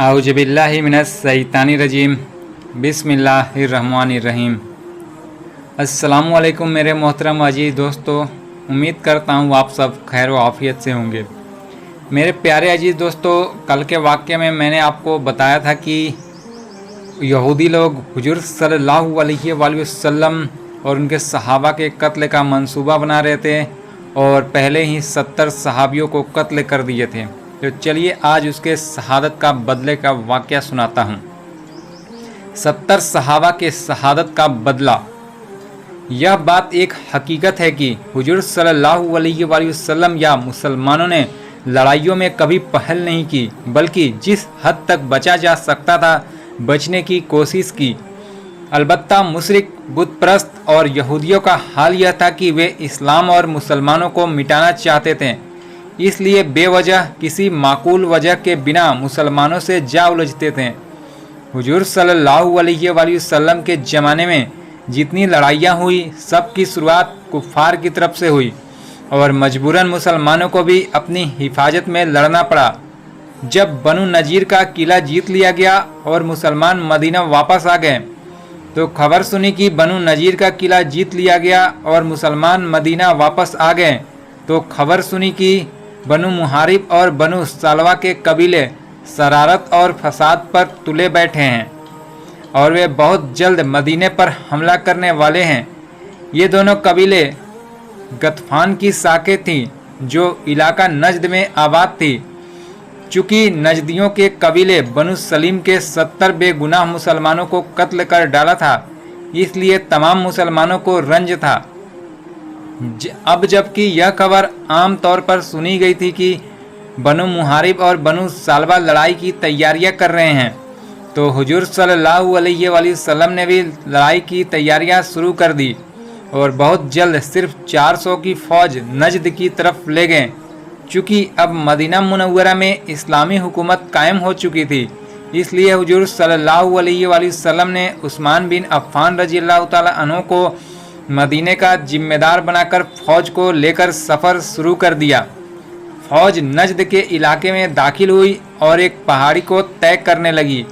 आऊज़ुबिल्लाहि मिनश्शैतानिर्रजीम बिस्मिल्लाहिर्रहमानिर्रहीम। अस्सलामुअलैकुम मेरे मोहतरम अजीज़ दोस्तों, उम्मीद करता हूँ आप सब खैर व आफ़ियत से होंगे। मेरे प्यारे अजीज़ दोस्तों, कल के वाक़ये में मैंने आपको बताया था कि यहूदी लोग हुजूर सल्लल्लाहु अलैहि वसल्लम और उनके सहाबा के कत्ल का मंसूबा बना रहे थे और पहले ही 70 सहाबियों को कत्ल कर दिए थे। तो चलिए आज उसके शहादत का बदले का वाक़या सुनाता हूँ। 70 सहाबा के शहादत का बदला। यह बात एक हकीकत है कि हुजूर सल्लल्लाहु अलैहि वसल्लम या मुसलमानों ने लड़ाइयों में कभी पहल नहीं की, बल्कि जिस हद तक बचा जा सकता था बचने की कोशिश की। अलबत्ता मुशरिक, बुतप्रस्त और यहूदियों का हाल यह था कि वे इस्लाम और मुसलमानों को मिटाना चाहते थे, इसलिए बेवजह किसी माकूल वजह के बिना मुसलमानों से जा उलझते थे। हुजूर सल्लल्लाहु अलैहि वसल्लम के ज़माने में जितनी लड़ाइयाँ हुई, सब की शुरुआत कुफ़ार की तरफ से हुई और मजबूरन मुसलमानों को भी अपनी हिफाजत में लड़ना पड़ा। जब बनु नजीर का किला जीत लिया गया और मुसलमान मदीना वापस आ गए, तो खबर सुनी कि बनु नजीर का किला जीत लिया गया और मुसलमान मदीना वापस आ गए, तो खबर सुनी कि बनु मुहारिब और बनु सलवा के कबीले शरारत और फसाद पर तुले बैठे हैं और वे बहुत जल्द मदीने पर हमला करने वाले हैं। ये दोनों कबीले गतफान की साखें थीं जो इलाका नजद में आबाद थी। चूँकि नजदियों के कबीले बनु सलीम के 70 बेगुनाह मुसलमानों को कत्ल कर डाला था, इसलिए तमाम मुसलमानों को रंज था। अब जबकि यह खबर आम तौर पर सुनी गई थी कि बनु मुहारिब और बनु सालबा लड़ाई की तैयारियां कर रहे हैं, तो हुजूर सल्लल्लाहु अलैहि वसल्लम ने भी लड़ाई की तैयारियां शुरू कर दी और बहुत जल्द सिर्फ 400 की फ़ौज नजद की तरफ ले गए। चूँकि अब मदीना मुनव्वरा में इस्लामी हुकूमत कायम हो चुकी थी, इसलिए हुजूर सल्लल्लाहु अलैहि वसल्लम ने उस्मान बिन अफ़्फ़ान रज़ियल्लाहु ताला अन्हु को मदीने का जिम्मेदार बनाकर फ़ौज को लेकर सफ़र शुरू कर दिया। फ़ौज नजद के इलाके में दाखिल हुई और एक पहाड़ी को तय करने लगी।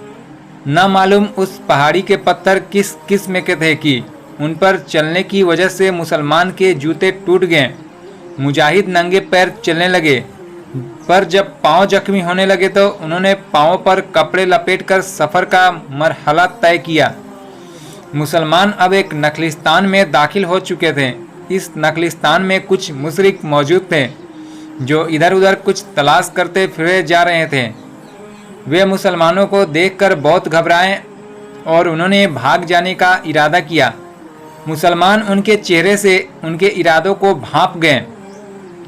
न मालूम उस पहाड़ी के पत्थर किस किस्म के थे कि उन पर चलने की वजह से मुसलमान के जूते टूट गए। मुजाहिद नंगे पैर चलने लगे, पर जब पाँव जख्मी होने लगे तो उन्होंने पाँवों पर कपड़े लपेटकर सफ़र का मरहला तय किया। मुसलमान अब एक नखलिस्तान में दाखिल हो चुके थे। इस नखलिस्तान में कुछ मुशरिक मौजूद थे जो इधर उधर कुछ तलाश करते फिरे जा रहे थे। वे मुसलमानों को देखकर बहुत घबराए और उन्होंने भाग जाने का इरादा किया। मुसलमान उनके चेहरे से उनके इरादों को भांप गए।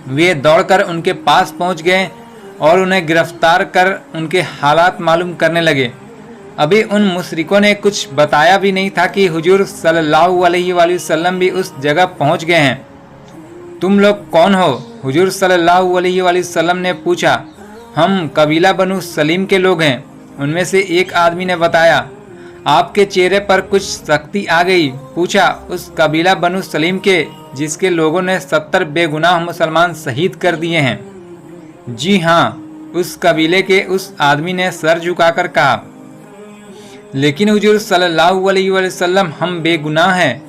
वे दौड़कर उनके पास पहुंच गए और उन्हें गिरफ्तार कर उनके हालात मालूम करने लगे। अभी उन मुशरिकों ने कुछ बताया भी नहीं था कि हुजूर सल्लल्लाहु अलैहि वसल्लम भी उस जगह पहुंच गए हैं। तुम लोग कौन हो? हुजूर सल्लल्लाहु अलैहि वसल्लम ने पूछा। हम कबीला बनु सलीम के लोग हैं। उनमें से एक आदमी ने बताया। आपके चेहरे पर कुछ सख्ती आ गई। पूछा, उस कबीला बनु सलीम के जिसके लोगों ने 70 बेगुनाह मुसलमान शहीद कर दिए हैं? जी हाँ, उस कबीले के उस आदमी ने सर झुकाकर कहा। लेकिन हुजूर सल्लल्लाहु अलैहि वसल्लम, हम बेगुनाह हैं।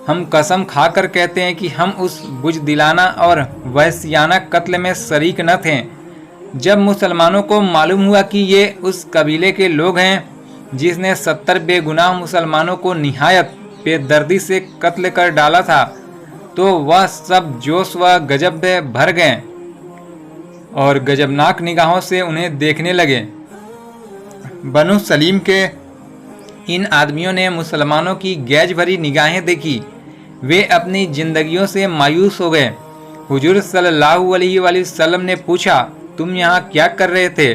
हम कसम खाकर कहते हैं कि हम उस बुजदिलाना और वहशियाना कत्ल में शरीक न थे। जब मुसलमानों को मालूम हुआ कि ये उस कबीले के लोग हैं जिसने 70 बेगुनाह मुसलमानों को निहायत बेदर्दी से कत्ल कर डाला था, तो वह सब जोश व गजब में भर गए और गजबनाक निगाहों से उन्हें देखने लगे। बनु सलीम के इन आदमियों ने मुसलमानों की गैज भरी निगाहें देखी। वे अपनी जिंदगियों से मायूस हो गए। हुजूर सल्लल्लाहु अलैहि वसल्लम ने पूछा, तुम यहाँ क्या कर रहे थे?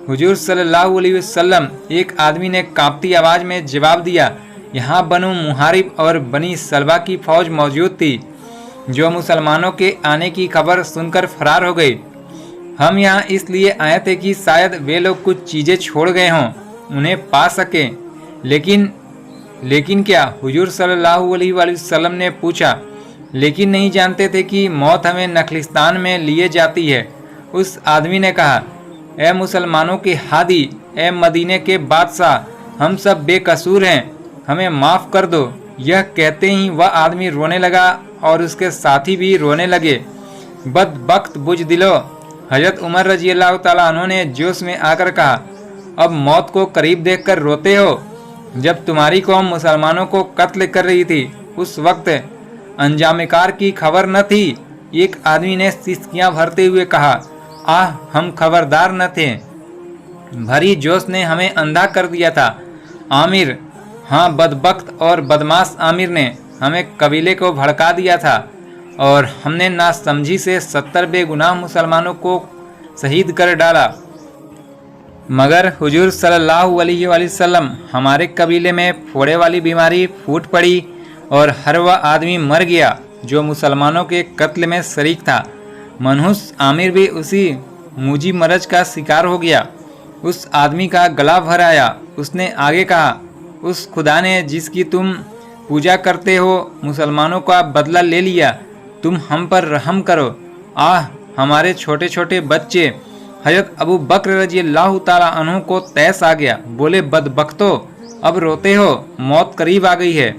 हुजूर सल्लल्लाहु अलैहि वसल्लम, एक आदमी ने कांपती आवाज़ में जवाब दिया, यहाँ बनु मुहारिब और बनी सलवा की फ़ौज मौजूद थी जो मुसलमानों के आने की खबर सुनकर फरार हो गई। हम यहाँ इसलिए आए थे कि शायद वे लोग कुछ चीज़ें छोड़ गए हों, उन्हें पा सकें। लेकिन क्या? हुजूर सल्लल्लाहु अलैहि वसल्लम ने पूछा। लेकिन नहीं जानते थे कि मौत हमें नखलिस्तान में लिए जाती है। उस आदमी ने कहा, ए मुसलमानों के हादी, ए मदीने के बादशाह, हम सब बेकसूर हैं, हमें माफ़ कर दो। यह कहते ही वह आदमी रोने लगा और उसके साथी भी रोने लगे। बदबख्त बुज़दिलो, हजरत उमर रजी अल्लाह ताला अन्हु ने जोश में आकर कहा, अब मौत को करीब देखकर रोते हो? जब तुम्हारी कौम मुसलमानों को कत्ल कर रही थी उस वक्त अंजामिकार की खबर न थी? एक आदमी ने सिसकियां भरते हुए कहा, आह, हम खबरदार न थे, भरी जोश ने हमें अंधा कर दिया था। आमिर, हाँ, बदबख्त और बदमाश आमिर ने हमें कबीले को भड़का दिया था और हमने नासमझी से 70 बेगुनाह मुसलमानों को शहीद कर डाला। मगर हुजूर सल्लल्लाहु अलैहि वसल्लम, हमारे कबीले में फोड़े वाली बीमारी फूट पड़ी और हर वह आदमी मर गया जो मुसलमानों के कत्ल में शरीक था। मनहूस आमिर भी उसी मुजी मरज का शिकार हो गया। उस आदमी का गला भर आया। उसने आगे कहा, उस खुदा ने जिसकी तुम पूजा करते हो मुसलमानों का बदला ले लिया, तुम हम पर रहम करो। आह, हमारे छोटे छोटे बच्चे। हजरत अबू बकर रजी अल्लाह ताला अन्हु को तैस आ गया। बोले, बदबख्तो, अब रोते हो? मौत करीब आ गई है।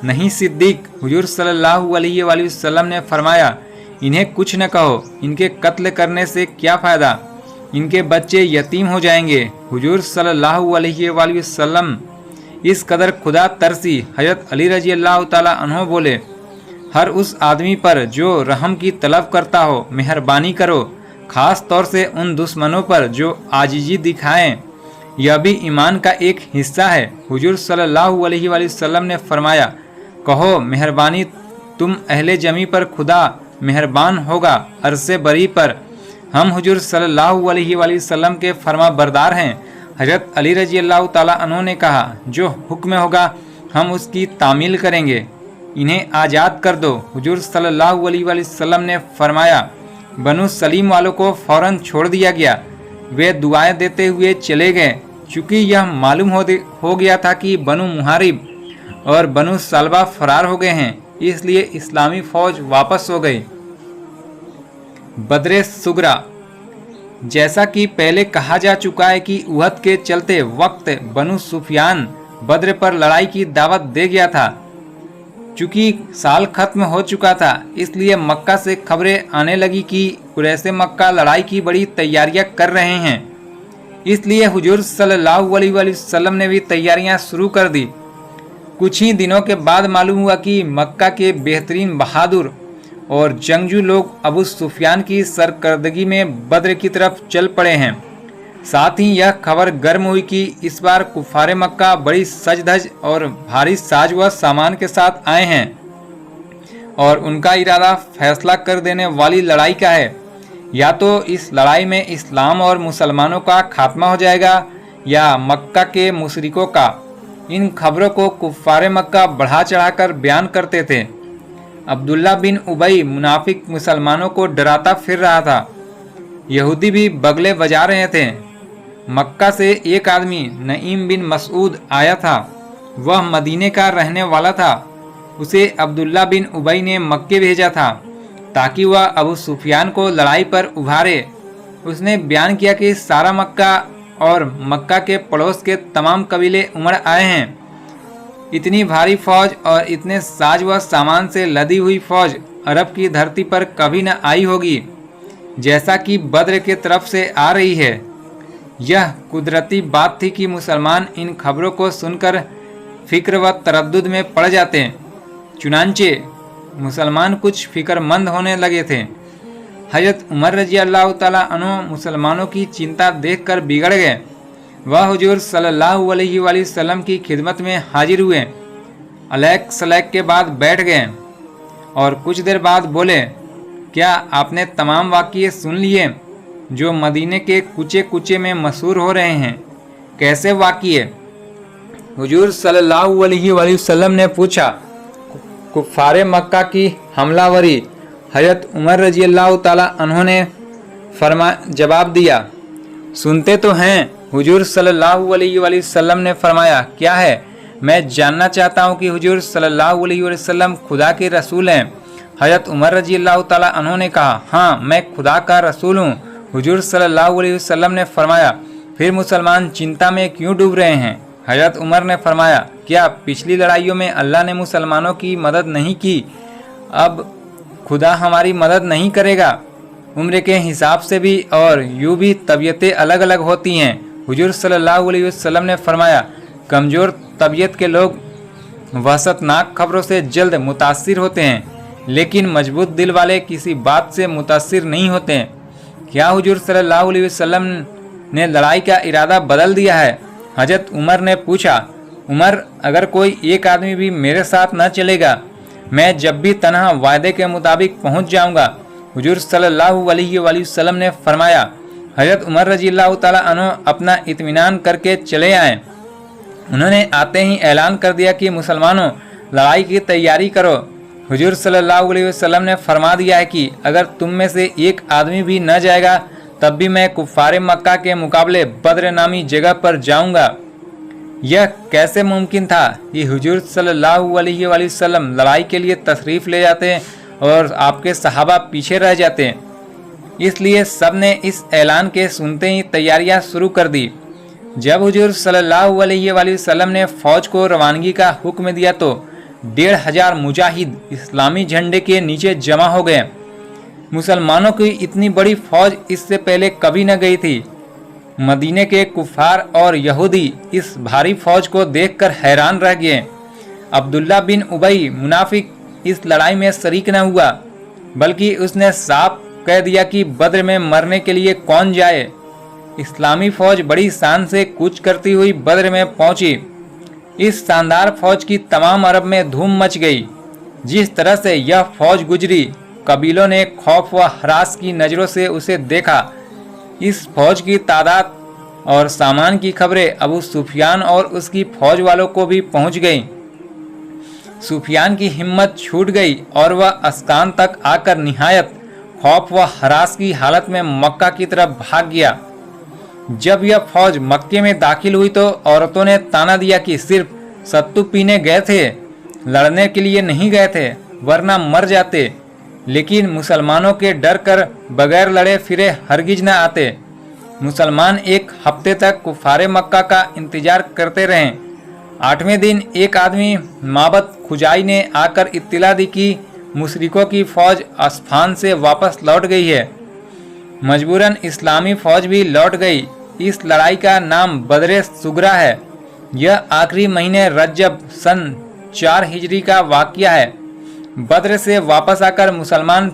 नहीं सिद्दीक, हुजूर सल्लल्लाहु अलैहि वसल्लम ने फरमाया, इन्हें कुछ न कहो, इनके कत्ल करने से क्या फ़ायदा, इनके बच्चे यतीम हो जाएंगे। हुजूर सल्लल्लाहु अलैहि वसल्लम इस कदर खुदा तरसी। हजरत अली रजी अल्लाह ताला अन्हु बोले, हर उस आदमी पर जो रहम की तलब करता हो मेहरबानी करो, ख़ास तौर से उन दुश्मनों पर जो आजिजी दिखाएं, यह भी ईमान का एक हिस्सा है। हुजूर सल्लल्लाहु अलैहि वसल्लम ने फरमाया, कहो मेहरबानी तुम अहले जमी पर खुदा मेहरबान होगा अरसे बरी पर। हम हुजूर सल्लल्लाहु अलैहि वसल्लम के फरमा बरदार हैं। हजरत अली रजी अल्लाह ताला अन्हु ने कहा, जो हुक्म होगा हम उसकी तामील करेंगे, इन्हें आज़ाद कर दो। हुजूर सल्लल्लाहु अलैहि वसल्लम ने फरमाया, बनु सलीम वालों को फ़ौरन छोड़ दिया गया। वे दुआएं देते हुए चले गए। चूँकि यह मालूम हो गया था कि बनु मुहारिब और बनु सलबा फरार हो गए हैं, इसलिए इस्लामी फ़ौज वापस हो गई। बदरे सुगरा, जैसा कि पहले कहा जा चुका है कि उहद के चलते वक्त बनु सुफियान बद्र पर लड़ाई की दावत दे गया था। चूँकि साल खत्म हो चुका था, इसलिए मक्का से खबरें आने लगी कि कुरैश मक्का लड़ाई की बड़ी तैयारियां कर रहे हैं। इसलिए हुजूर सल्लल्लाहु अलैहि वसल्लम ने भी तैयारियां शुरू कर दी। कुछ ही दिनों के बाद मालूम हुआ कि मक्का के बेहतरीन बहादुर और जंगजू लोग अबू सुफियान की सरकर्दगी में बद्र की तरफ चल पड़े हैं। साथ ही यह खबर गर्म हुई कि इस बार कुफारे मक्का बड़ी सज धज और भारी साज व सामान के साथ आए हैं और उनका इरादा फैसला कर देने वाली लड़ाई का है। या तो इस लड़ाई में इस्लाम और मुसलमानों का खात्मा हो जाएगा या मक्का के मुशरिकों का। इन खबरों को कुफारे मक्का बढ़ा चढ़ाकर बयान करते थे। अब्दुल्ला बिन उबई मुनाफिक मुसलमानों को डराता फिर रहा था। यहूदी भी बगले बजा रहे थे। मक्का से एक आदमी नईम बिन मसूद आया था। वह मदीने का रहने वाला था। उसे अब्दुल्ला बिन उबई ने मक्के भेजा था ताकि वह अबू सुफियान को लड़ाई पर उभारे। उसने बयान किया कि सारा मक्का और मक्का के पड़ोस के तमाम कबीले उमड़ आए हैं। इतनी भारी फौज और इतने साज व सामान से लदी हुई फौज अरब की धरती पर कभी न आई होगी जैसा कि बद्र के तरफ से आ रही है। यह कुदरती बात थी कि मुसलमान इन खबरों को सुनकर फिक्र व तरद्दुद में पड़ जाते। चुनांचे मुसलमान कुछ फिक्रमंद होने लगे थे। हजरत उमर रजी अल्लाह ताला अन्हु मुसलमानों की चिंता देखकर बिगड़ गए। वह हुजूर सल्लल्लाहु अलैहि वसल्लम की खिदमत में हाजिर हुए। अलैक सलैक के बाद बैठ गए और कुछ देर बाद बोले, क्या आपने तमाम वाक़ये सुन लिए जो मदीने के कुचे कुचे में मशहूर हो रहे हैं? कैसे वाक़ये? हुजूर सल्लल्लाहु अलैहि वसल्लम ने पूछा। कुफ़ारे मक्का की हमलावरी। हजरत उमर रजी अल्लाह ताला अन्हु ने जवाब दिया, सुनते तो हैं। हुजूर सल्लल्लाहु अलैहि वसल्लम ने फरमाया, क्या है? मैं जानना चाहता हूँ कि हुजूर सल्लल्लाहु अलैहि वसल्लम खुदा के रसूल हैं। हजरत उमर रजी अल्लाह ताला अन्हु ने कहा, हाँ, मैं खुदा का रसूल हूँ। हुजूर सल्लल्लाहु अलैहि वसल्लम ने फरमाया, फिर मुसलमान चिंता में क्यों डूब रहे हैं? हजरत उमर ने फरमाया, क्या पिछली लड़ाइयों में अल्लाह ने मुसलमानों की मदद नहीं की? अब खुदा हमारी मदद नहीं करेगा? उम्र के हिसाब से भी और यूँ भी तबीयतें अलग अलग होती हैं। हुजूर सल्लल्लाहु अलैहि वसल्लम ने फरमाया, कमज़ोर तबीयत के लोग वहशतनाक खबरों से जल्द मुतासिर होते हैं, लेकिन मजबूत दिल वाले किसी बात से मुतासिर नहीं होते हैं। क्या हुजूर सल्लल्लाहु अलैहि वसल्लम ने लड़ाई का इरादा बदल दिया है? हजरत उमर ने पूछा, उमर, अगर कोई एक आदमी भी मेरे साथ न चलेगा, मैं जब भी तन्हा वायदे के मुताबिक पहुंच जाऊंगा। हुजूर सल्लल्लाहु अलैहि वसल्लम ने फरमाया, हजरत उमर रज़ियल्लाहु ताला अन्हु अपना इत्मीनान करके चले आए। उन्होंने आते ही ऐलान कर दिया कि मुसलमानों, लड़ाई की तैयारी करो। हुजूर सल्लल्लाहु अलैहि वसल्लम ने फरमा दिया है कि अगर तुम में से एक आदमी भी न जाएगा, तब भी मैं कुफ़ारे मक्का के मुकाबले बद्र नामी जगह पर जाऊंगा। यह कैसे मुमकिन था कि हुजूर सल्लल्लाहु अलैहि वसल्लम लड़ाई के लिए तशरीफ़ ले जाते और आपके सहाबा पीछे रह जाते? इसलिए सब ने इस ऐलान के सुनते ही तैयारियां शुरू कर दी। जब हुजूर सल्लल्लाहु अलैहि वसल्लम ने फ़ौज को रवानगी का हुक्म दिया तो 1500 मुजाहिद इस्लामी झंडे के नीचे जमा हो गए। मुसलमानों की इतनी बड़ी फ़ौज इससे पहले कभी न गई थी। मदीने के कुफ़ार और यहूदी इस भारी फ़ौज को देखकर हैरान रह गए। अब्दुल्ला बिन उबई मुनाफिक इस लड़ाई में शरीक न हुआ, बल्कि उसने साफ कह दिया कि बद्र में मरने के लिए कौन जाए। इस्लामी फ़ौज बड़ी शान से कूच करती हुई बद्र में पहुंची। इस शानदार फ़ौज की तमाम अरब में धूम मच गई। जिस तरह से यह फ़ौज गुजरी, कबीलों ने खौफ व हरास की नज़रों से उसे देखा। इस फ़ौज की तादाद और सामान की खबरें अबू सुफियान और उसकी फ़ौज वालों को भी पहुंच गई। सुफियान की हिम्मत छूट गई और वह अस्कान तक आकर निहायत खौफ व हरास की हालत में मक्का की तरफ भाग गया। जब यह फ़ौज मक्के में दाखिल हुई तो औरतों ने ताना दिया कि सिर्फ सत्तू पीने गए थे, लड़ने के लिए नहीं गए थे, वरना मर जाते। लेकिन मुसलमानों के डर कर बगैर लड़े फिरे हरगिज न आते। मुसलमान एक हफ्ते तक कुफारे मक्का का इंतजार करते रहे। 8वें दिन एक आदमी माबद खुजाई ने आकर इत्तला दी कि मुशरिकों की फ़ौज अस्फान से वापस लौट गई है। मजबूरन इस्लामी फ़ौज भी लौट गई। इस लड़ाई का नाम बदरे सुगरा है। यह आखिरी महीने रजब सन 4 हिजरी का वाक़या है। बद्र से वापस आकर मुसलमान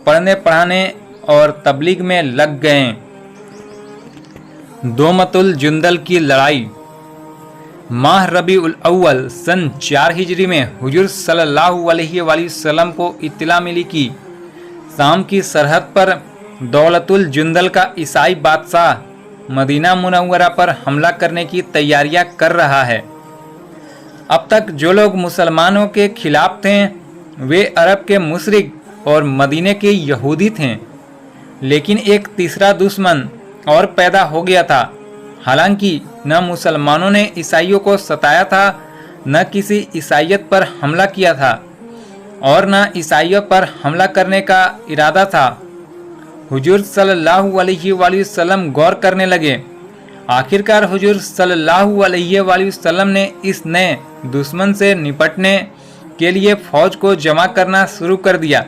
पढ़ने पढ़ाने और तबलीग में लग गए। दोमतुल जुंदल की लड़ाई। माह रबीउल अव्वल सन 4 हिजरी में हुजूर सल्लल्लाहु अलैहि वसल्लम को इत्तला मिली कि शाम की सरहद पर दौलतुल जुंदल का ईसाई बादशाह मदीना मुनव्वरा पर हमला करने की तैयारियां कर रहा है। अब तक जो लोग मुसलमानों के खिलाफ थे वे अरब के मुशरिक और मदीने के यहूदी थे, लेकिन एक तीसरा दुश्मन और पैदा हो गया था। हालांकि न मुसलमानों ने ईसाइयों को सताया था, न किसी ईसाइयत पर हमला किया था और न ईसाइयों पर हमला करने का इरादा था। हुजूर सल्लल्लाहु अलैहि वसल्लम गौर करने लगे। आखिरकार हुजूर सल्लल्लाहु अलैहि वसल्लम ने इस नए दुश्मन से निपटने के लिए फ़ौज को जमा करना शुरू कर दिया।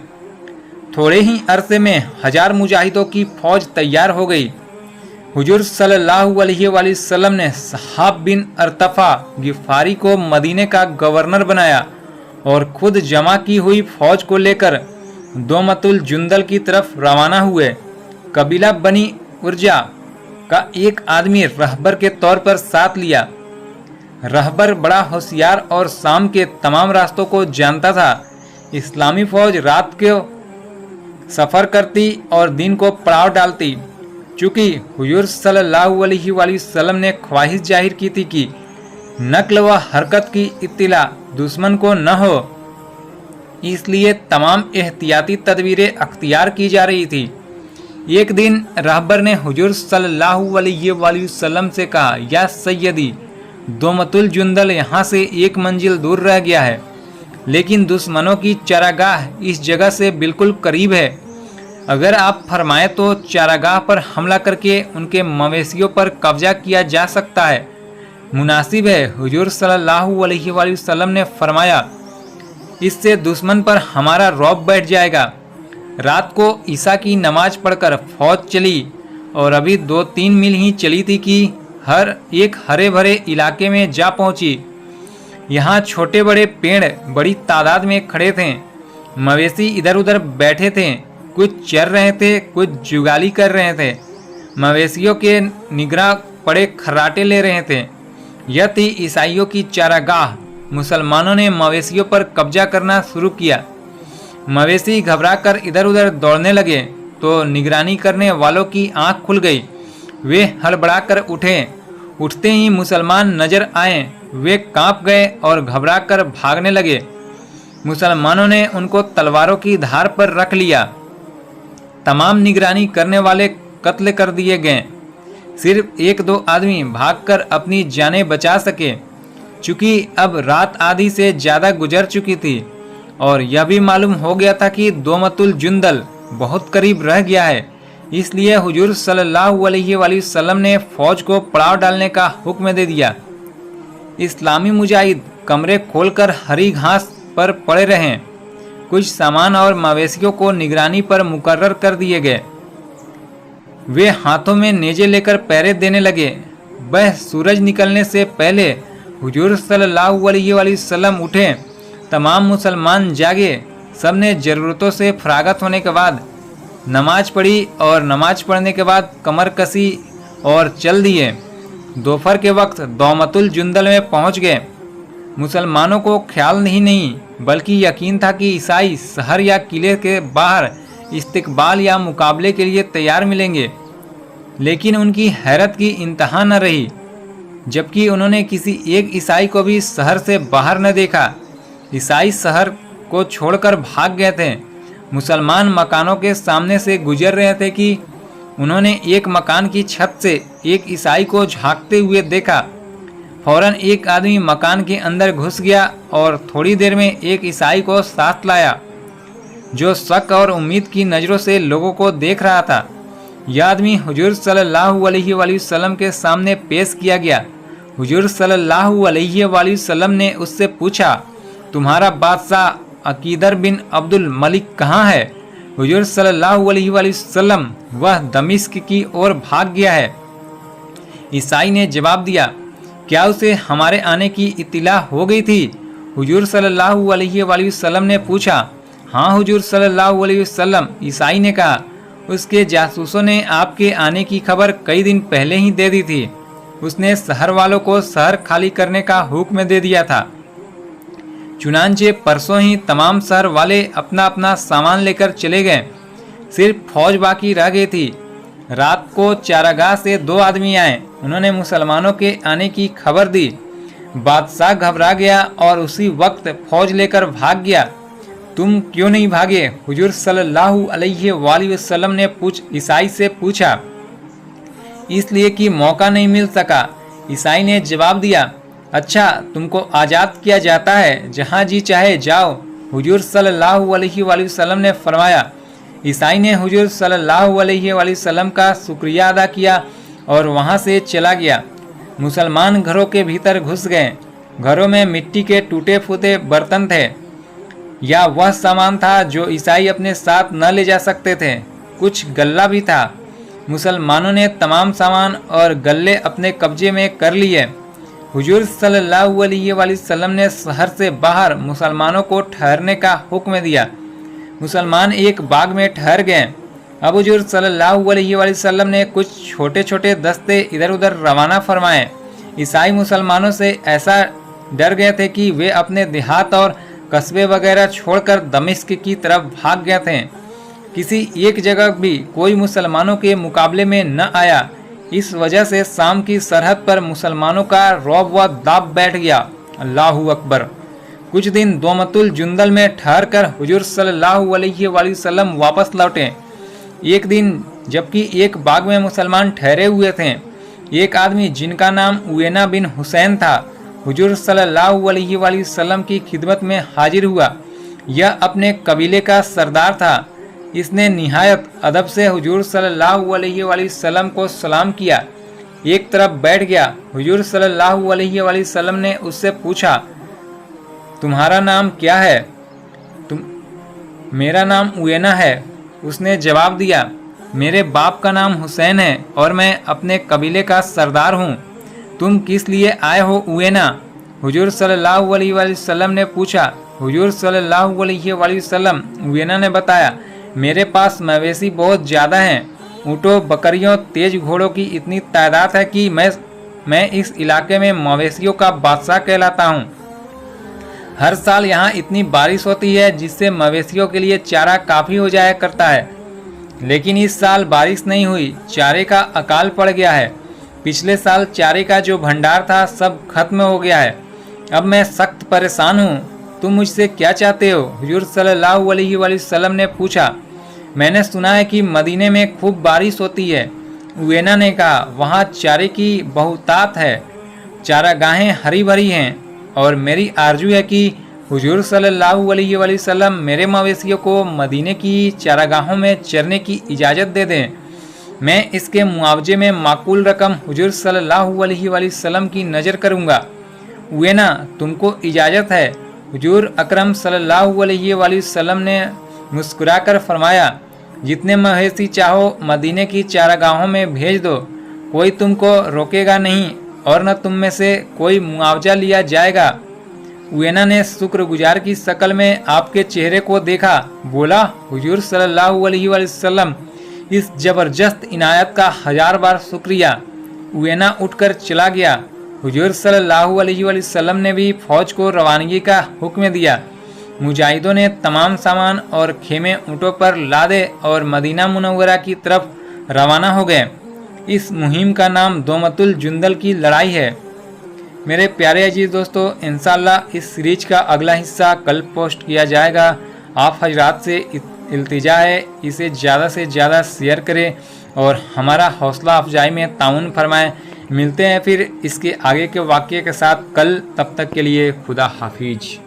थोड़े ही अरसे में 1000 मुजाहिदों की फ़ौज तैयार हो गई। हुजूर सल्लल्लाहु अलैहि वसल्लम ने सहाब बिन अरतफ़ा गिफ़ारी को मदीने का गवर्नर बनाया और खुद जमा की हुई फ़ौज को लेकर दोमतुल जुंदल की तरफ रवाना हुए। कबीला बनी उर्जा का एक आदमी रहबर के तौर पर साथ लिया। रहबर बड़ा होशियार और शाम के तमाम रास्तों को जानता था। इस्लामी फ़ौज रात को सफ़र करती और दिन को पड़ाव डालती। चूँकि हुजूर सल्लल्लाहु अलैहि वसल्लम ने ख्वाहिश जाहिर की थी कि नक्ल व हरकत की इत्तिला दुश्मन को न हो, इसलिए तमाम एहतियाती तदबीरें अख्तियार की जा रही थी। एक दिन रहबर ने हुजूर सल्लल्लाहु अलैहि वसल्लम से कहा, या सैयदी, दोमतुल जुंदल यहाँ से 1 मंजिल दूर रह गया है, लेकिन दुश्मनों की चरागाह इस जगह से बिल्कुल करीब है। अगर आप फरमाएं तो चारागाह पर हमला करके उनके मवेशियों पर कब्जा किया जा सकता है। मुनासिब है। हुजूर सल्लल्लाहु अलैहि वसल्लम ने फरमाया, इससे दुश्मन पर हमारा रौब बैठ जाएगा। रात को ईसा की नमाज पढ़कर फौज चली और अभी 2-3 मील ही चली थी कि हर एक हरे भरे इलाके में जा पहुंची। यहाँ छोटे बड़े पेड़ बड़ी तादाद में खड़े थे। मवेशी इधर उधर बैठे थे, कुछ चर रहे थे, कुछ जुगाली कर रहे थे। मवेशियों के निगरां पड़े खर्राटे ले रहे थे। यह थी ईसाइयों की चारागाह। मुसलमानों ने मवेशियों पर कब्जा करना शुरू किया। मवेशी घबराकर इधर उधर दौड़ने लगे तो निगरानी करने वालों की आंख खुल गई। वे हड़बड़ाकर उठे। उठते ही मुसलमान नजर आए। वे कांप गए और घबराकर भागने लगे। मुसलमानों ने उनको तलवारों की धार पर रख लिया। तमाम निगरानी करने वाले कत्ल कर दिए गए। सिर्फ 1-2 आदमी भागकर अपनी जानें बचा सके। चूँकि अब रात आधी से ज़्यादा गुजर चुकी थी और यह भी मालूम हो गया था कि दोमतुल जुंदल बहुत करीब रह गया है, इसलिए हुजूर सल्लल्लाहु अलैहि वसल्लम ने फौज को पड़ाव डालने का हुक्म दे दिया। इस्लामी मुजाहिद कमरे खोलकर हरी घास पर पड़े रहे। कुछ सामान और मवेशियों को निगरानी पर मुकर्रर कर दिए गए। वे हाथों में नेजे लेकर पहरे देने लगे। वह सूरज निकलने से पहले हुजूर सल्लल्लाहु अलैहि वसल्लम उठे। तमाम मुसलमान जागे। सब ने ज़रूरतों से फरागत होने के बाद नमाज पढ़ी और नमाज पढ़ने के बाद कमर कसी और चल दिए। दोपहर के वक्त दोमतुल जुंदल में पहुंच गए। मुसलमानों को ख्याल नहीं बल्कि यकीन था कि ईसाई शहर या किले के बाहर इस्तकबाल या मुकाबले के लिए तैयार मिलेंगे, लेकिन उनकी हैरत की इंतहा न रही जबकि उन्होंने किसी एक ईसाई को भी शहर से बाहर न देखा। ईसाई शहर को छोड़कर भाग गए थे। मुसलमान मकानों के सामने से गुजर रहे थे कि उन्होंने एक मकान की छत से एक ईसाई को झांकते हुए देखा। फौरन एक आदमी मकान के अंदर घुस गया और थोड़ी देर में एक ईसाई को साथ लाया जो शक और उम्मीद की नज़रों से लोगों को देख रहा था। यह आदमी हुजूर सल्लल्लाहु अलैहि वसल्लम के सामने पेश किया गया। हुजूर सल्लल्लाहु अलैहि वसल्लम ने उससे पूछा, तुम्हारा बादशाह अकीदर बिन अब्दुल मलिक कहाँ है? हुजूर सल्लल्लाहु अलैहि वसल्लम, वह दमिश्क की ओर भाग गया है। ईसाई ने जवाब दिया, क्या उसे हमारे आने की इत्तिला हो गई थी? हुजूर सल्लल्लाहु अलैहि वसल्लम ने पूछा, हाँ हुजूर सल्लल्लाहु अलैहि वसल्लम। ईसाई ने कहा, उसके जासूसों ने आपके आने की खबर कई दिन पहले ही दे दी थी। उसने शहर वालों को शहर खाली करने का हुक्म दे दिया था। चुनांचे परसों ही तमाम शहर वाले अपना अपना सामान लेकर चले गए। सिर्फ फौज बाकी रह गई थी। रात को चारागाह से 2 आदमी आए। उन्होंने मुसलमानों के आने की खबर दी। बादशाह घबरा गया और उसी वक्त फौज लेकर भाग गया। तुम क्यों नहीं भागे? हुजूर सल्लल्लाहु अलैहि वसल्लम ने ईसाई से पूछा। इसलिए कि मौका नहीं मिल सका। ईसाई ने जवाब दिया, अच्छा तुमको आज़ाद किया जाता है, जहाँ जी चाहे जाओ। हुजूर सल्लल्लाहु अलैहि वसल्लम ने फरमाया। ईसाई ने हुजूर सल्लल्लाहु अलैहि वसल्लम का शुक्रिया अदा किया और वहाँ से चला गया। मुसलमान घरों के भीतर घुस गए। घरों में मिट्टी के टूटे फूटे बर्तन थे या वह सामान था जो ईसाई अपने साथ न ले जा सकते थे। कुछ गल्ला भी था। मुसलमानों ने तमाम सामान और गल्ले अपने कब्जे में कर लिए। हुजूर सल्लल्लाहु अलैहि वसल्लम ने शहर से बाहर मुसलमानों को ठहरने का हुक्म दिया। मुसलमान एक बाग में ठहर गए। अब हुजूर सल्लल्लाहु अलैहि वसल्लम ने कुछ छोटे छोटे दस्ते इधर उधर रवाना फरमाए। ईसाई मुसलमानों से ऐसा डर गए थे कि वे अपने देहात और कस्बे वगैरह छोड़कर दमिश्क की तरफ भाग गए थे। किसी एक जगह भी कोई मुसलमानों के मुकाबले में न आया। इस वजह से शाम की सरहद पर मुसलमानों का रौब व दाब बैठ गया। अल्लाहु अकबर। कुछ दिन दोमतुल जुंदल में ठहर कर हुजूर सल्लल्लाहु अलैहि वसल्लम वापस लौटे। एक दिन जबकि एक बाग में मुसलमान ठहरे हुए थे, एक आदमी जिनका नाम उवेना बिन हुसैन था हुजूर सल्लल्लाहु अलैहि वसल्लम की खिदमत में हाजिर हुआ। यह अपने कबीले का सरदार था। इसने निहायत अदब से हुजूर सल्लल्लाहु अलैहि वसल्लम को सलाम किया, एक तरफ बैठ गया। हुजूर सल्लल्लाहु अलैहि वसल्लम ने उससे पूछा, तुम्हारा नाम क्या है? मेरा नाम उवेना है, उसने जवाब दिया। मेरे बाप का नाम हुसैन है और मैं अपने कबीले का सरदार हूँ। तुम किस लिए आए हो उवेना? हुजूर सल्लल्लाहु अलैहि वसल्लम ने पूछा। हुजूर सल्लल्लाहु अलैहि वसल्लम, उवेना ने बताया, मेरे पास मवेशी बहुत ज़्यादा हैं। ऊँटों, बकरियों, तेज घोड़ों की इतनी तादाद है कि मैं इस इलाके में मवेशियों का बादशाह कहलाता हूँ। हर साल यहाँ इतनी बारिश होती है जिससे मवेशियों के लिए चारा काफ़ी हो जाया करता है, लेकिन इस साल बारिश नहीं हुई, चारे का अकाल पड़ गया है। पिछले साल चारे का जो भंडार था सब खत्म हो गया है। अब मैं सख्त परेशान हूँ। तुम मुझसे क्या चाहते हो? हुजूर सल्लल्लाहु अलैहि वसल्लम ने पूछा। मैंने सुना है कि मदीने में खूब बारिश होती है, उवेना ने कहा। वहाँ चारे की बहुतात है, चारागाहें हरी भरी हैं और मेरी आरजू है कि हुजूर सल्लल्लाहु अलैहि वसल्लम मेरे मवेशियों को मदीने की चारागाहों में चरने की इजाज़त दे दें। मैं इसके मुआवजे में माकूल रकम हुजूर सल्लल्लाहु अलैहि वसल्लम की नज़र करूँगा। उवेना, तुमको इजाज़त है। हुजूर अकरम सल्लल्लाहु अलैहि वसल्लम ने मुस्कुराकर फरमाया, जितने मवेशी चाहो मदीने की चारागाहों में भेज दो, कोई तुमको रोकेगा नहीं और न तुम में से कोई मुआवजा लिया जाएगा। उवेना ने शुक्रगुजार की शक्ल में आपके चेहरे को देखा, बोला, हुजूर सल्लल्लाहु अलैहि वसल्लम, इस ज़बरदस्त इनायत का 1000 बार शुक्रिया। उवेना उठकर चला गया। हुजूर सल्लल्लाहु अलैहि वसल्लम ने भी फौज को रवानगी का हुक्म दिया। मुजाहिदों ने तमाम सामान और खेमे ऊँटों पर लादे और मदीना मुनव्वरा की तरफ रवाना हो गए। इस मुहिम का नाम दोमतुल जुंदल की लड़ाई है। मेरे प्यारे अजीज दोस्तों, इंशाअल्लाह इस सीरीज का अगला हिस्सा कल पोस्ट किया जाएगा। आप हजरात से इल्तिजा है, इसे ज़्यादा से ज़्यादा शेयर करें और हमारा हौसला अफजाई में ताउन फरमाएं। मिलते हैं फिर इसके आगे के वाक़ये के साथ कल, तब तक के लिए खुदा हाफिज।